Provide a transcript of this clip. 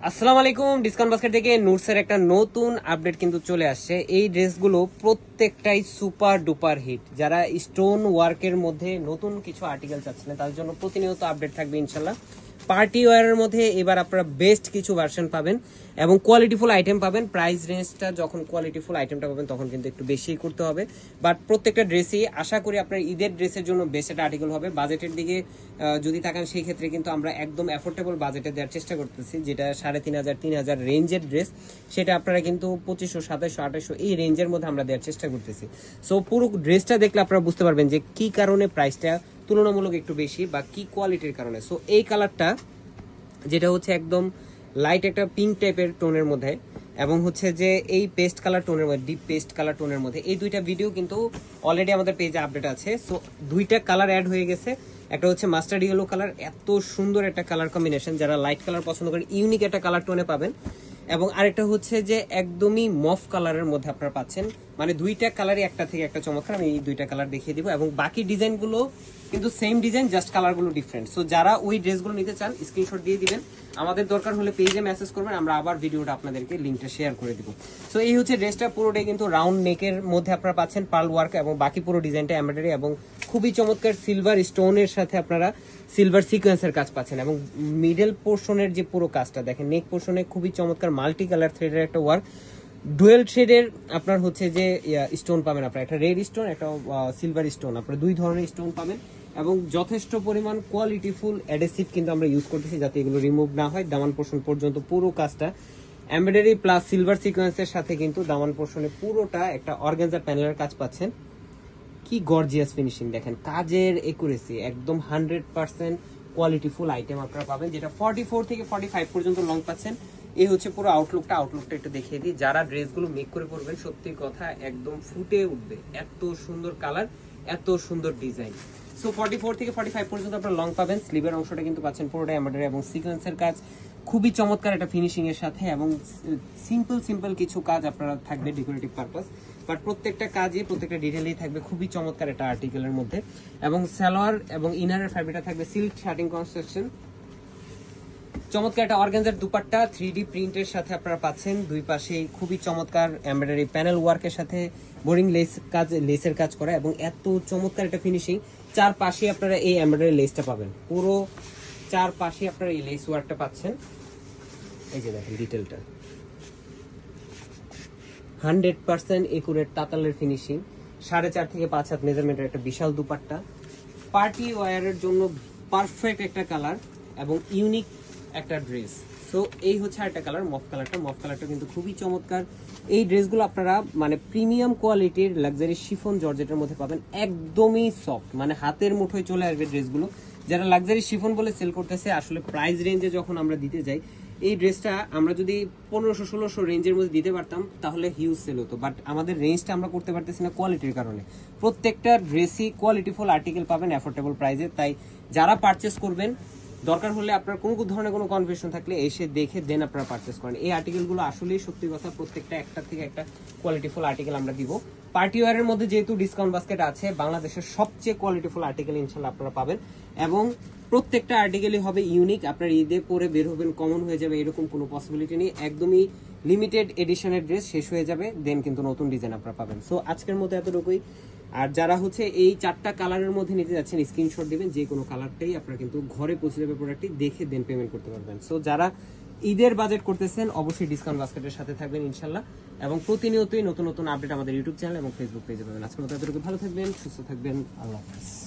আসসালামু আলাইকুম। Discount basket থেকে নুটসের একটা নতুন আপডেট কিন্তু চলে আসছে। এই ড্রেসগুলো প্রত্যেকটাই সুপার ডুপার হিট। যারা স্টোন ওয়ার্কের মধ্যে নতুন কিছু আর্টিকেল চাচ্ছিলেন তাদের জন্য প্রতিনিয়ত আপডেট থাকবে ইনশাল্লাহ। পার্টি ওয়ারের মধ্যে এবার আপনারা বেস্ট কিছু ভার্সন পাবেন এবং কোয়ালিটিফুল আইটেম পাবেন। প্রাইস রেঞ্জটা যখন কোয়ালিটিফুল আইটেমটা পাবেন তখন কিন্তু একটু বেশিই করতে হবে, বাট প্রত্যেকটা ড্রেসই আশা করি আপনার ঈদের ড্রেসের জন্য বেস্ট একটা আর্টিকেল হবে। বাজেটের দিকে যদি তাকান সেই ক্ষেত্রে কিন্তু আমরা একদম অ্যাফোর্ডেবল বাজেটে দেওয়ার চেষ্টা করতেছি, যেটা 3,500-3,000 রেঞ্জের ড্রেস সেটা আপনারা কিন্তু 2500, 2700, 2800 এই রেঞ্জের মধ্যে আমরা দেওয়ার চেষ্টা করতেছি। সো পুরো ড্রেসটা দেখলে আপনারা বুঝতে পারবেন যে কি কারণে প্রাইসটা তুলনামূলক একটু বেশি বা কি কোয়ালিটির কারণে। সো এই কালারটা যেটা হচ্ছে একদম লাইট একটা পিঙ্ক টাইপের টোনের মধ্যে এবং হচ্ছে যে এই পেস্ট কালার টোনের মধ্যে, ডিপ পেস্ট কালার টোনের মধ্যে, এই দুইটা ভিডিও কিন্তু অলরেডি আমাদের পেজে আপডেট আছে। সো দুইটা কালার অ্যাড হয়ে গেছে। একটা হচ্ছে মাস্টার্ড ইয়েলো কালার, এত সুন্দর একটা কালার কম্বিনেশন, যারা লাইট কালার পছন্দ করেন ইউনিক একটা কালার টোনে পাবেন। এবং আরেকটা হচ্ছে যে একদমই মফ কালারের মধ্যে আপনারা পাচ্ছেন। মানে দুইটা কালারই একটা থেকে একটা চমৎকার। আমি এই দুইটা কালার দেখিয়ে দিব এবং বাকি ডিজাইনগুলো কিন্তু সেম ডিজাইন, জাস্ট কালারগুলো ডিফারেন্ট। সো যারা ওই ড্রেসগুলো নিতে চান স্ক্রিনশট দিয়ে দিবেন, আমাদের দরকার হলে পেজে মেসেজ করবেন, আমরা আবার ভিডিওটা আপনাদেরকে লিঙ্কটা শেয়ার করে দিব। সো এই হচ্ছে ড্রেসটা, পুরোটাই কিন্তু রাউন্ড নেকের মধ্যে আপনারা পাচ্ছেন পার্ল ওয়ার্ক এবং বাকি পুরো ডিজাইনটা এমব্রয়ডারি এবং খুবই চমৎকার সিলভার স্টোনের সাথে আপনারা সিলভার সিকোয়েন্সের কাজ পাচ্ছেন। এবং মিডল পোর্শনের যে পুরো কাজটা দেখেন, নেক পোর্শনে খুবই চমৎকার মাল্টি কালার থ্রেডের একটা ওয়ার্ক, ডুয়েল থ্রেডের আপনার হচ্ছে যে স্টোন পাবেন। আপনার একটা রেড স্টোন, একটা সিলভার স্টোন, আপনার দুই ধরনের স্টোন পাবেন এবং যথেষ্ট পরিমাণ কোয়ালিটিফুল অ্যাডহেসিভ কিন্তু আমরা ইউজ করতেছি যাতে এগুলো রিমুভ না হয়। দামান পোর্শন পর্যন্ত পুরো কাজটা এমব্রয়ডারি প্লাস সিলভার সিকোয়েন্সের সাথে কিন্তু দামান পোর্শনে পুরোটা একটা অর্গানজা প্যানেলের কাজ পাচ্ছেন। কি গর্জিয়াস ফিনিশিং দেখেন, কাজের একুরেসি একদম 100% কোয়ালিটিফুল আইটেম আপনারা পাবেন, যেটা 44 থেকে 45 পর্যন্ত লং পাচ্ছেন। এই হচ্ছে পুরো আউটলুকটা একটু দেখিয়ে দিই। যারা ড্রেসগুলো মেক করে পরবেন সত্যি কথা একদম ফুটে উঠবে, এত সুন্দর কালার, এত সুন্দর ডিজাইন। সো 44 থেকে 45 পর্যন্ত আপনারা লং পাবেন। স্লিভের অংশটা কিন্তু পাচ্ছেন পুরোটা এমব্রয়ডারি এবং সিকোয়েন্সের কাজ, খুবই চমৎকার একটা ফিনিশিং এর সাথে এবং সিম্পল কিছু কাজ আপনারা থাকবে ডেকোরেটিভ পারপাস, বাট প্রত্যেকটা কাজে প্রত্যেকটা ডিটেইলেই থাকবে খুবই চমৎকার একটা আর্টিকেলের মধ্যে। এবং সালোয়ার এবং ইনারের ফ্যাব্রিকটা থাকবে সিল্ক শার্টিং কনস্ট্রাকশন, চমৎকার একটা অর্গানজার দুপাট্টা 3D প্রিন্টের সাথে আপনারা পাচ্ছেন। দুই পাশে খুবই চমৎকার এমব্রয়ডারি প্যানেল ওয়ার্কের সাথে বোরিং লেসের কাজ করা এবং এত চমৎকার একটা ফিনিশিং। চার পাশে আপনারা এই এমব্রয়ডারি লেসটা পাবেন, পুরো চার পাশে আপনারা এই লেস ওয়ার্কটা পাচ্ছেন। এই যে দেখেন ডিটেলটা 100% একুরেট তাতালের ফিনিশিং, 4.5 থেকে 5 হাত মেজারমেন্টের একটা বিশাল দুপাট্টা, পার্টি ওয়্যারের জন্য পারফেক্ট একটা কালার এবং ইউনিক একটা ড্রেস। সো এই হচ্ছে একটা কালার, মফ কালারটা কিন্তু খুবই চমৎকার। এই ড্রেসগুলো আপনারা মানে প্রিমিয়াম কোয়ালিটির লাক্সারি শিফন জর্জেটের মধ্যে পাবেন, একদমই সফট, মানে হাতের মুঠোয় চলে আসবে ড্রেসগুলো। যারা লাক্সারি শিফন বলে সেল করতেছে, আসলে প্রাইস রেঞ্জে যখন আমরা দিতে যাই এই ড্রেসটা আমরা যদি 1500-1600 রেঞ্জের মধ্যে দিতে পারতাম তাহলে হিউজ সেল হতো, বাট আমাদের রেঞ্জটা আমরা করতে পারতেছি না কোয়ালিটির কারণে। প্রত্যেকটা ড্রেসই কোয়ালিটিফুল আর্টিকেল পাবেন অ্যাফোর্ডেবল প্রাইসে। তাই যারা পারচেস করবেন, দরকার হলে আপনার কোনো ধরনের কোনো কনফিউশন থাকলে এসে দেখে দেন আপনারা পারচেস করেন। এই আর্টিকেলগুলো আসলেই সত্যি কথা প্রত্যেকটা একটা থেকে একটা কোয়ালিটিফুল আর্টিকেল আমরা দিব। পার্টি ওয়্যারের মধ্যে যেহেতু ডিসকাউন্ট বাস্কেট আছে, বাংলাদেশের সবচেয়ে কোয়ালিটিফুল আর্টিকেল ইনশাল্লাহ আপনারা পাবেন এবং প্রত্যেকটা আর্টিকেলই হবে ইউনিক। আপনার ঈদে পরে বের হবেন কমন হয়ে যাবে এরকম কোনো পসিবিলিটি নেই, একদমই লিমিটেড এডিশনের ড্রেস শেষ হয়ে যাবে দেন কিন্তু নতুন ডিজাইন আপনারা পাবেন। সো আজকের মতো এতটুকুই। আর যারা হচ্ছে এই 4টা কালারের মধ্যে নিতে যাচ্ছেন স্ক্রিনশট দিবেন, যে কোনো কালারটাই আপনারা কিন্তু ঘরে পৌঁছে যাবে প্রোডাক্টটি দেখে দেন পেমেন্ট করতে পারবেন। সো যারা ঈদের বাজেট করতেছেন অবশ্যই ডিসকাউন্ট বাস্কেটের সাথে থাকবেন ইনশাল্লাহ এবং প্রতিনিয়তই নতুন আপডেট আমাদের ইউটিউব চ্যানেল এবং ফেসবুক পেজে পাবেন। আজকের মতো এতটুকু, ভালো থাকবেন, সুস্থ থাকবেন, আল্লাহ হাফেজ।